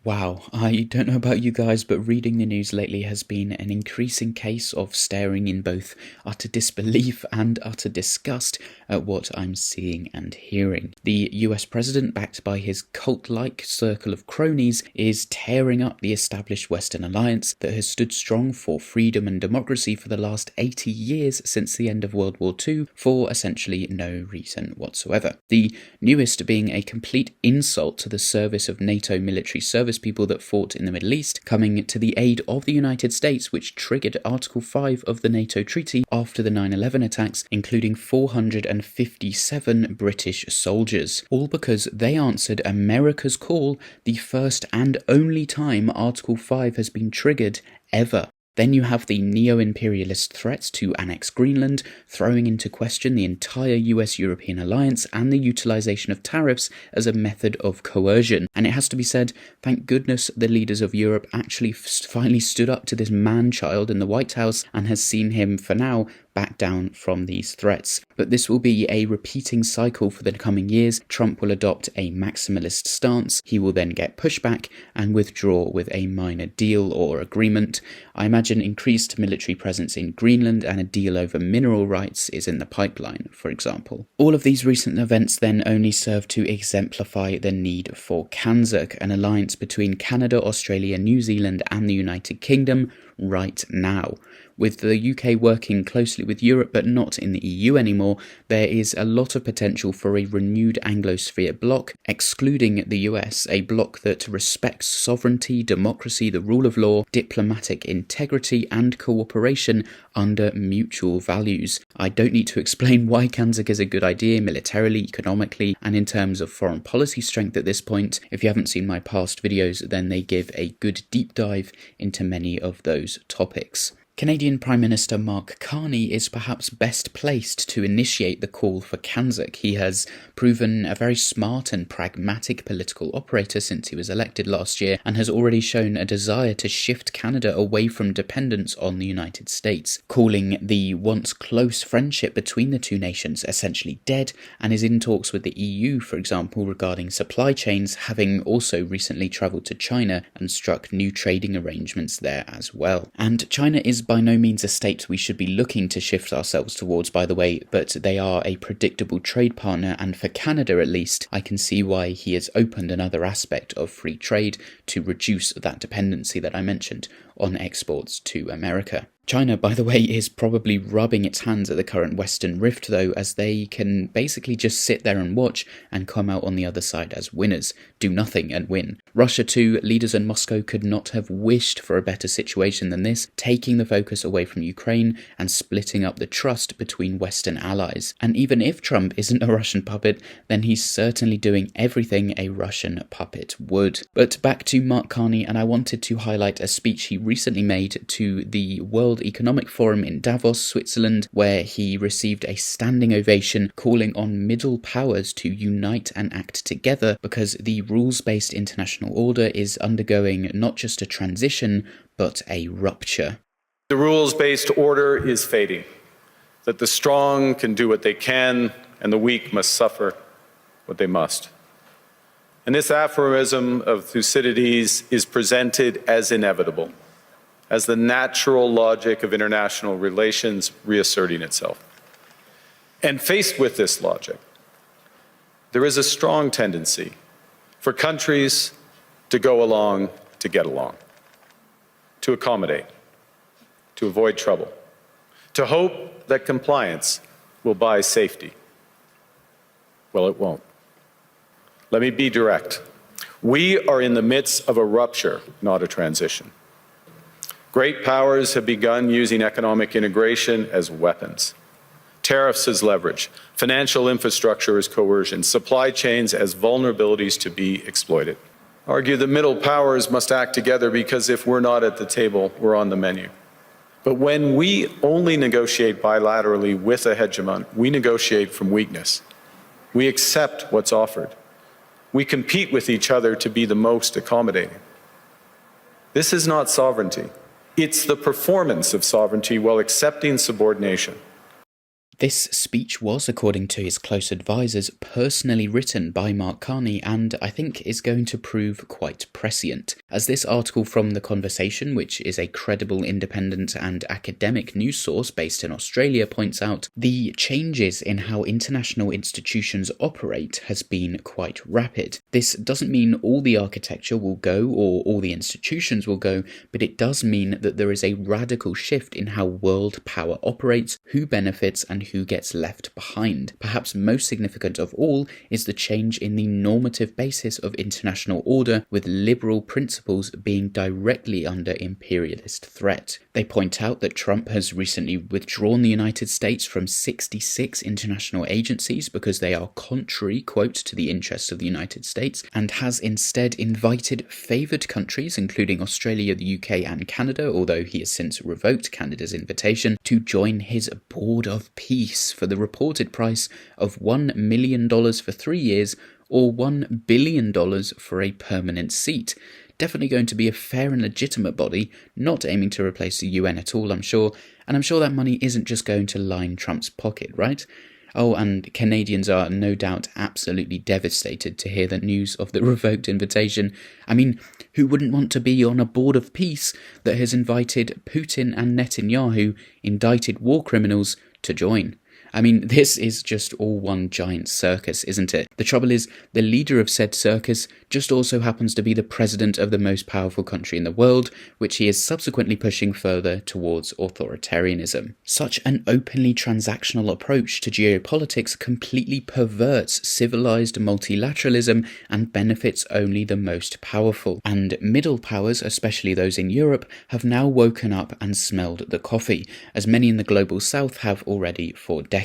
Wow, I don't know about you guys, but reading the news lately has been an increasing case of staring in both utter disbelief and utter disgust at what I'm seeing and hearing. The US president, backed by his cult-like circle of cronies, is tearing up the established Western alliance that has stood strong for freedom and democracy for the last 80 years since the end of World War II for essentially no reason whatsoever. The newest being a complete insult to the service of NATO military service people that fought in the Middle East, coming to the aid of the United States, which triggered Article 5 of the NATO treaty after the 9/11 attacks, including 457 British soldiers, all because they answered America's call, the first and only time Article 5 has been triggered ever. Then you have the neo-imperialist threats to annex Greenland, throwing into question the entire US-European alliance and the utilization of tariffs as a method of coercion. And it has to be said, thank goodness the leaders of Europe actually finally stood up to this man-child in the White House and has seen him, for now, back down from these threats. But this will be a repeating cycle for the coming years. Trump will adopt a maximalist stance, he will then get pushback and withdraw with a minor deal or agreement. I imagine increased military presence in Greenland and a deal over mineral rights is in the pipeline, for example. All of these recent events then only serve to exemplify the need for CANZUK, an alliance between Canada, Australia, New Zealand and the United Kingdom right now. With the UK working closely with Europe but not in the EU anymore, there is a lot of potential for a renewed Anglosphere bloc, excluding the US, a bloc that respects sovereignty, democracy, the rule of law, diplomatic integrity and cooperation under mutual values. I don't need to explain why CANZUK is a good idea militarily, economically, and in terms of foreign policy strength at this point. If you haven't seen my past videos, then they give a good deep dive into many of those topics. Canadian Prime Minister Mark Carney is perhaps best placed to initiate the call for CANZUK. He has proven a very smart and pragmatic political operator since he was elected last year and has already shown a desire to shift Canada away from dependence on the United States, calling the once close friendship between the two nations essentially dead, and is in talks with the EU, for example, regarding supply chains, having also recently travelled to China and struck new trading arrangements there as well. And China is by no means a state we should be looking to shift ourselves towards, by the way, but they are a predictable trade partner, and for Canada at least, I can see why he has opened another aspect of free trade to reduce that dependency that I mentioned on exports to America. China, by the way, is probably rubbing its hands at the current Western rift, though, as they can basically just sit there and watch and come out on the other side as winners, do nothing and win. Russia too, leaders in Moscow could not have wished for a better situation than this, taking the focus away from Ukraine and splitting up the trust between Western allies. And even if Trump isn't a Russian puppet, then he's certainly doing everything a Russian puppet would. But back to Mark Carney, and I wanted to highlight a speech he recently made to the World Economic Forum in Davos, Switzerland, where he received a standing ovation calling on middle powers to unite and act together because the rules-based international order is undergoing not just a transition, but a rupture. The rules-based order is fading, that the strong can do what they can and the weak must suffer what they must. And this aphorism of Thucydides is presented as inevitable, as the natural logic of international relations reasserting itself. And faced with this logic, there is a strong tendency for countries to go along to get along, to accommodate, to avoid trouble, to hope that compliance will buy safety. Well, it won't. Let me be direct. We are in the midst of a rupture, not a transition. Great powers have begun using economic integration as weapons, tariffs as leverage, financial infrastructure as coercion, supply chains as vulnerabilities to be exploited. Argue the middle powers must act together because if we're not at the table, we're on the menu. But when we only negotiate bilaterally with a hegemon, we negotiate from weakness. We accept what's offered. We compete with each other to be the most accommodating. This is not sovereignty. It's the performance of sovereignty while accepting subordination. This speech was, according to his close advisors, personally written by Mark Carney and I think is going to prove quite prescient. As this article from The Conversation, which is a credible, independent and academic news source based in Australia, points out, the changes in how international institutions operate has been quite rapid. This doesn't mean all the architecture will go or all the institutions will go, but it does mean that there is a radical shift in how world power operates, who benefits and who gets left behind. Perhaps most significant of all is the change in the normative basis of international order, with liberal principles being directly under imperialist threat. They point out that Trump has recently withdrawn the United States from 66 international agencies because they are contrary, quote, to the interests of the United States, and has instead invited favoured countries, including Australia, the UK and Canada, although he has since revoked Canada's invitation, to join his Board of Peace for the reported price of $1 million for 3 years or $1 billion for a permanent seat. Definitely going to be a fair and legitimate body, not aiming to replace the UN at all, I'm sure, and I'm sure that money isn't just going to line Trump's pocket, right? Oh, and Canadians are no doubt absolutely devastated to hear the news of the revoked invitation. I mean, who wouldn't want to be on a board of peace that has invited Putin and Netanyahu, indicted war criminals, to join? I mean, this is just all one giant circus, isn't it? The trouble is, the leader of said circus just also happens to be the president of the most powerful country in the world, which he is subsequently pushing further towards authoritarianism. Such an openly transactional approach to geopolitics completely perverts civilized multilateralism and benefits only the most powerful. And middle powers, especially those in Europe, have now woken up and smelled the coffee, as many in the global south have already for decades.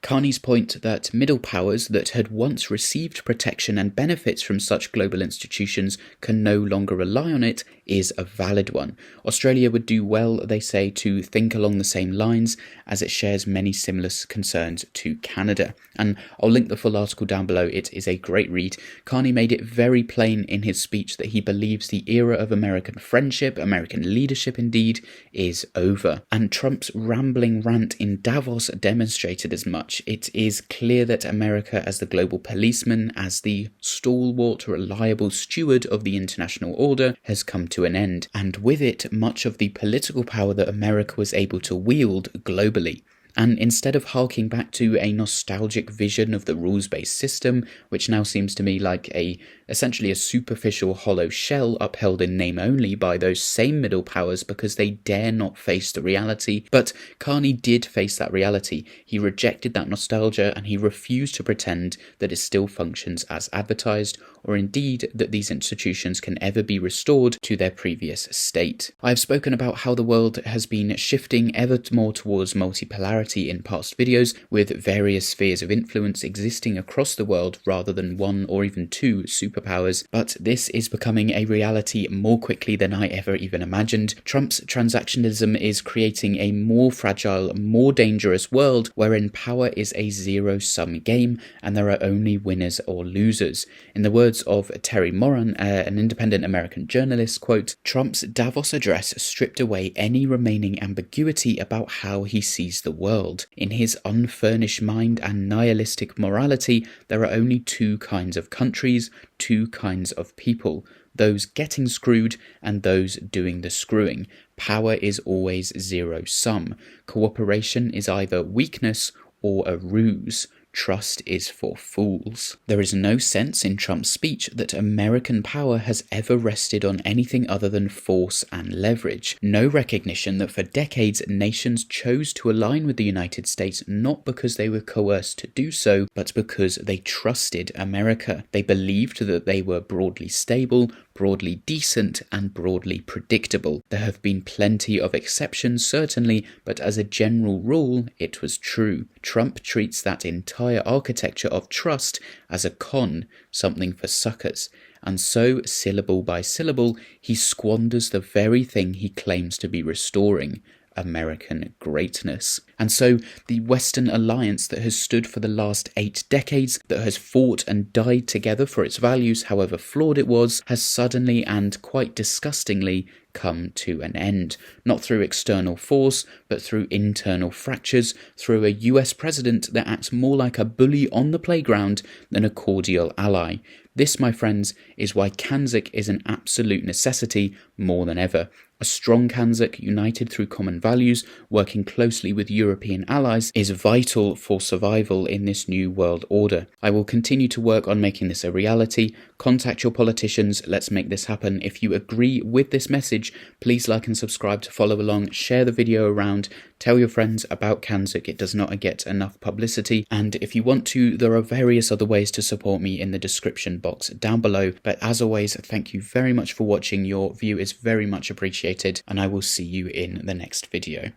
Carney's point that middle powers that had once received protection and benefits from such global institutions can no longer rely on it is a valid one. Australia would do well, they say, to think along the same lines, as it shares many similar concerns to Canada. And I'll link the full article down below. It is a great read. Carney made it very plain in his speech that he believes the era of American friendship, American leadership indeed, is over. And Trump's rambling rant in Davos demonstrated as much. It is clear that America as the global policeman, as the stalwart, reliable steward of the international order, has come to an end, and with it much of the political power that America was able to wield globally. And instead of harking back to a nostalgic vision of the rules-based system, which now seems to me like essentially a superficial hollow shell upheld in name only by those same middle powers because they dare not face the reality. But Carney did face that reality. He rejected that nostalgia and he refused to pretend that it still functions as advertised, or indeed that these institutions can ever be restored to their previous state. I have spoken about how the world has been shifting ever more towards multipolarity in past videos, with various spheres of influence existing across the world rather than one or even two superpowers, but this is becoming a reality more quickly than I ever even imagined. Trump's transactionalism is creating a more fragile, more dangerous world wherein power is a zero-sum game and there are only winners or losers. In the words of Terry Moran, an independent American journalist, quote, "Trump's Davos address stripped away any remaining ambiguity about how he sees the world. In his unfurnished mind and nihilistic morality, there are only two kinds of countries, two kinds of people, those getting screwed and those doing the screwing. Power is always zero-sum. Cooperation is either weakness or a ruse. Trust is for fools." There is no sense in Trump's speech that American power has ever rested on anything other than force and leverage. No recognition that for decades nations chose to align with the United States not because they were coerced to do so, but because they trusted America. They believed that they were broadly stable, broadly decent, and broadly predictable. There have been plenty of exceptions, certainly, but as a general rule, it was true. Trump treats that entire architecture of trust as a con, something for suckers, and so, syllable by syllable, he squanders the very thing he claims to be restoring, American greatness. And so the Western alliance that has stood for the last 8 decades, that has fought and died together for its values, however flawed it was, has suddenly and quite disgustingly come to an end. Not through external force, but through internal fractures, through a US president that acts more like a bully on the playground than a cordial ally. This, my friends, is why CANZUK is an absolute necessity more than ever. A strong CANZUK, united through common values, working closely with European allies, is vital for survival in this new world order. I will continue to work on making this a reality. Contact your politicians, let's make this happen. If you agree with this message, please like and subscribe to follow along, share the video around, tell your friends about CANZUK, it does not get enough publicity, and if you want to, there are various other ways to support me in the description box down below. But as always, thank you very much for watching, your view is very much appreciated, and I will see you in the next video.